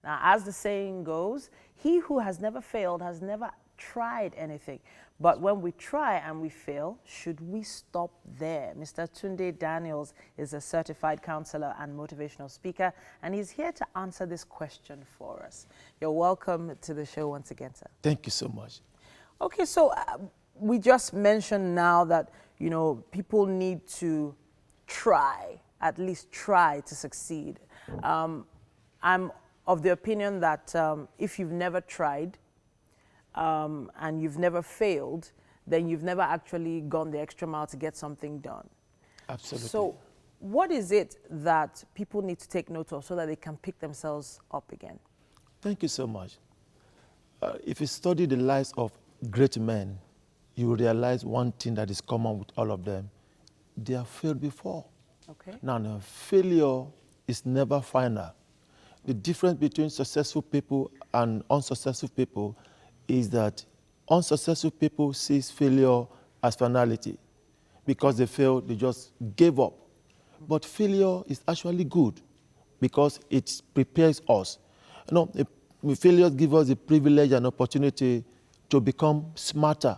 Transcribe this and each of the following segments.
Now, as the saying goes, he who has never failed has never tried anything. But when we try and we fail, should we stop there? Mr. Tunde Daniels is a certified counselor and motivational speaker, and he's here to answer this question for us. You're welcome to the show once again, sir. Thank you so much. Okay, so we just mentioned now that, people need to try, at least try to succeed. I'm of the opinion that if you've never tried and you've never failed, then you've never actually gone the extra mile to get something done. Absolutely. So what is it that people need to take note of so that they can pick themselves up again? Thank you so much. If you study the lives of great men, you will realize one thing that is common with all of them. They have failed before. Okay. Now, failure is never final. The difference between successful people and unsuccessful people is that unsuccessful people see failure as finality. Because they failed, they just gave up. But failure is actually good because it prepares us. Failure gives us the privilege and opportunity to become smarter,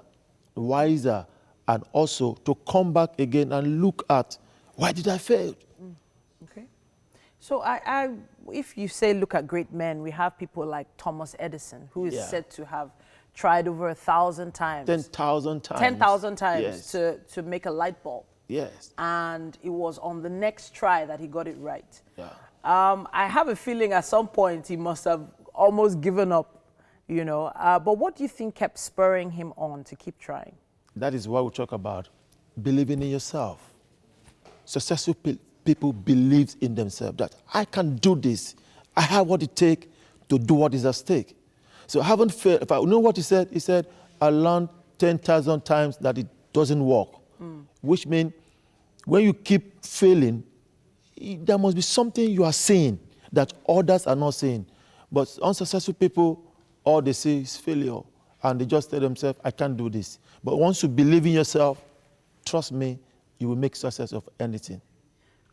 wiser, and also to come back again and look at, why did I fail? Okay. So if you say look at great men, we have people like Thomas Edison, who is said to have tried over 1,000 times. 10,000 times. 10,000 times Yes. to make a light bulb. Yes. And it was on the next try that he got it right. Yeah. I have a feeling at some point he must have almost given up, But what do you think kept spurring him on to keep trying? That is what we talk about, believing in yourself. Successful people believe in themselves that I can do this. I have what it takes to do what is at stake. So I haven't failed. If I know what he said, I learned 10,000 times that it doesn't work, which means when you keep failing, there must be something you are seeing that others are not seeing. But unsuccessful people, all they see is failure. And they just tell themselves, I can't do this. But once you believe in yourself, trust me, you will make success of anything.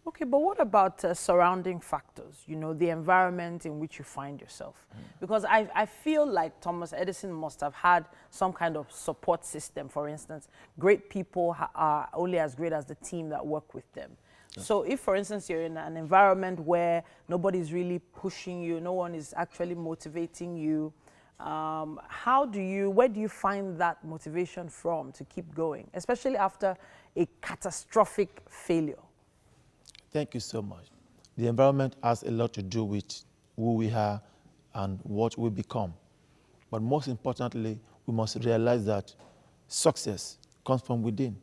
Okay, but what about surrounding factors, the environment in which you find yourself? Because I feel like Thomas Edison must have had some kind of support system. For instance, great people are only as great as the team that work with them. Yes. So if, for instance, you're in an environment where nobody's really pushing you, no one is actually motivating you, where do you find that motivation from to keep going, especially after a catastrophic failure? Thank you so much. The environment has a lot to do with who we are and what we become. But most importantly, we must realize that success comes from within.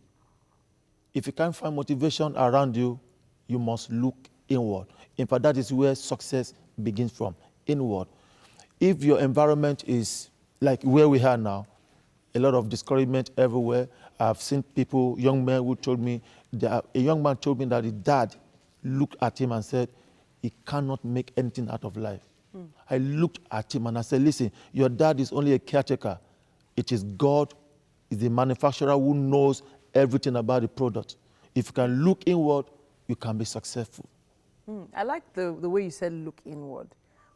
If you can't find motivation around you, you must look inward. In fact, that is where success begins from, inward. If your environment is like where we are now, a lot of discouragement everywhere. I've seen people, young men who told me, a young man told me that his dad looked at him and said, he cannot make anything out of life. I looked at him and I said, listen, your dad is only a caretaker. It is God, is the manufacturer who knows everything about the product. If you can look inward, you can be successful. I like the way you said look inward.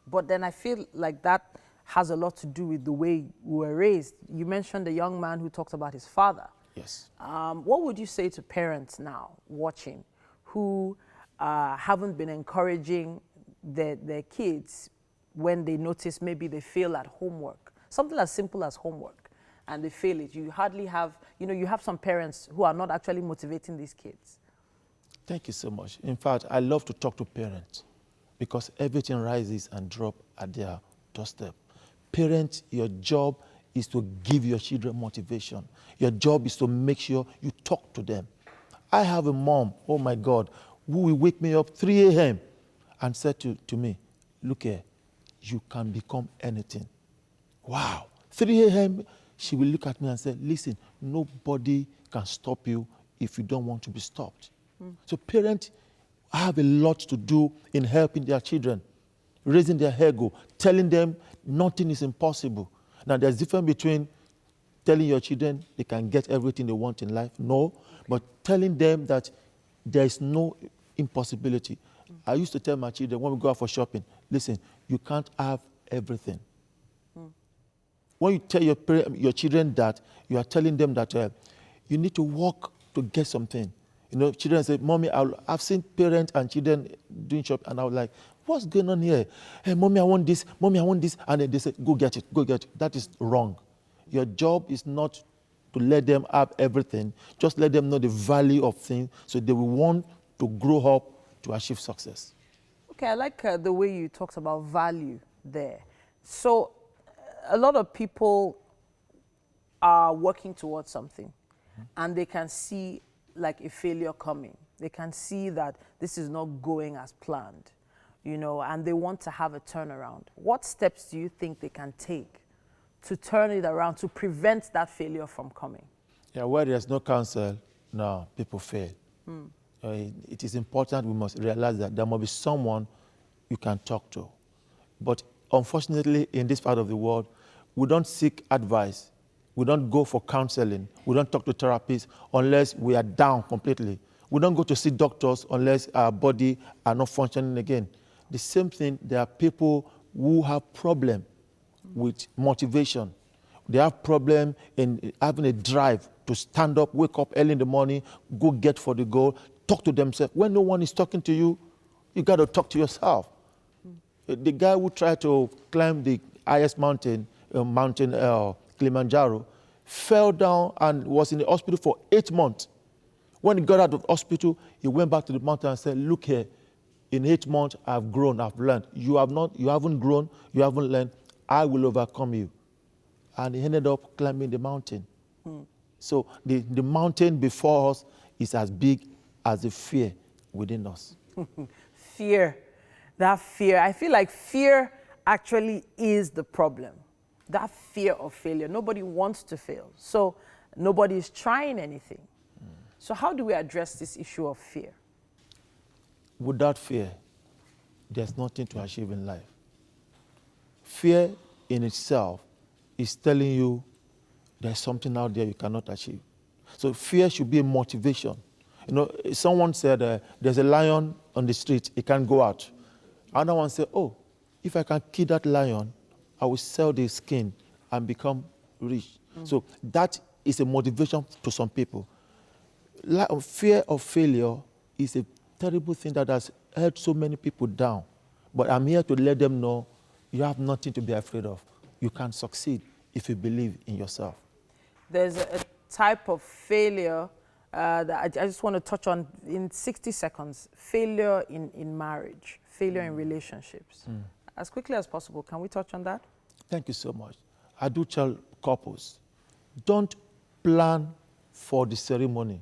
But then I feel like that has a lot to do with the way we were raised. You mentioned a young man who talked about his father. Yes. What would you say to parents now watching who haven't been encouraging their kids when they notice maybe they fail at homework? Something as simple as homework, and they fail it. You hardly have, you have some parents who are not actually motivating these kids. Thank you so much. In fact, I love to talk to parents because everything rises and drops at their doorstep. Parents, your job is to give your children motivation. Your job is to make sure you talk to them. I have a mom, oh my God, who will wake me up 3 a.m. and said to me, look here, you can become anything. Wow. 3 a.m., she will look at me and say, listen, nobody can stop you if you don't want to be stopped. So parents have a lot to do in helping their children, raising their ego, telling them nothing is impossible. Now, there's a difference between telling your children they can get everything they want in life, no, but telling them that there is no impossibility. I used to tell my children when we go out for shopping, listen, you can't have everything. When you tell your children that, you are telling them that you need to work to get something. You know, children say, Mommy, I've seen parents and children doing shop, and I was like, what's going on here? Hey, Mommy, I want this. Mommy, I want this. And then they say, go get it, go get it. That is wrong. Your job is not to let them have everything. Just let them know the value of things so they will want to grow up to achieve success. Okay, I like the way you talked about value there. So a lot of people are working towards something and they can see like a failure coming. They can see that this is not going as planned, you know, and they want to have a turnaround. What steps do you think they can take to turn it around, to prevent that failure from coming? Yeah, where there's no counsel, no, people fail. It is important we must realize that there must be someone you can talk to. But unfortunately, in this part of the world, we don't seek advice. We don't go for counseling. We don't talk to therapists unless we are down completely. We don't go to see doctors unless our body are not functioning again. The same thing, there are people who have problem with motivation. They have problem in having a drive to stand up, wake up early in the morning, go get for the goal, talk to themselves. When no one is talking to you, you got to talk to yourself. The guy who tried to climb the highest mountain, Kilimanjaro, fell down and was in the hospital for 8 months. When he got out of the hospital, he went back to the mountain and said, look here, in 8 months, I've grown, I've learned. You haven't grown, you haven't learned. I will overcome you. And he ended up climbing the mountain. So the mountain before us is as big as the fear within us. Fear, that fear. I feel like fear actually is the problem. That fear of failure. Nobody wants to fail. So nobody is trying anything. So how do we address this issue of fear? Without fear, there's nothing to achieve in life. Fear in itself is telling you there's something out there you cannot achieve. So fear should be a motivation. You know, someone said there's a lion on the street, it can't go out. Another one said, oh, if I can kill that lion, I will sell the skin and become rich. So that is a motivation to some people. Fear of failure is a terrible thing that has held so many people down. But I'm here to let them know you have nothing to be afraid of. You can succeed if you believe in yourself. There's a type of failure that I just want to touch on in 60 seconds. Failure in marriage, failure in relationships. As quickly as possible, can we touch on that? Thank you so much. I do tell couples, don't plan for the ceremony.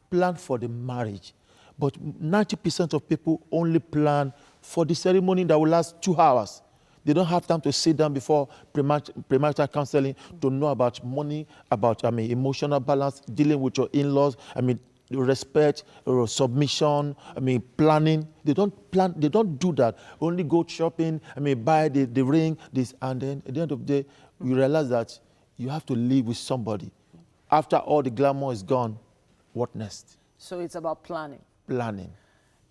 Plan for the marriage. But 90% of people only plan for the ceremony that will last 2 hours. They don't have time to sit down before premarital counseling to know about money, about emotional balance, dealing with your in-laws, respect, submission, planning. They don't plan, they don't do that. Only go shopping, buy the ring, this, and then at the end of the day, you realize that you have to live with somebody. After all the glamour is gone, what next? So it's about planning. Planning.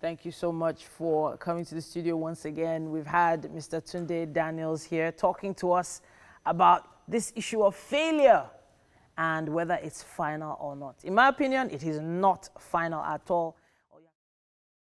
Thank you so much for coming to the studio once again. We've had Mr. Tunde Daniels here talking to us about this issue of failure and whether it's final or not. In my opinion, it is not final at all.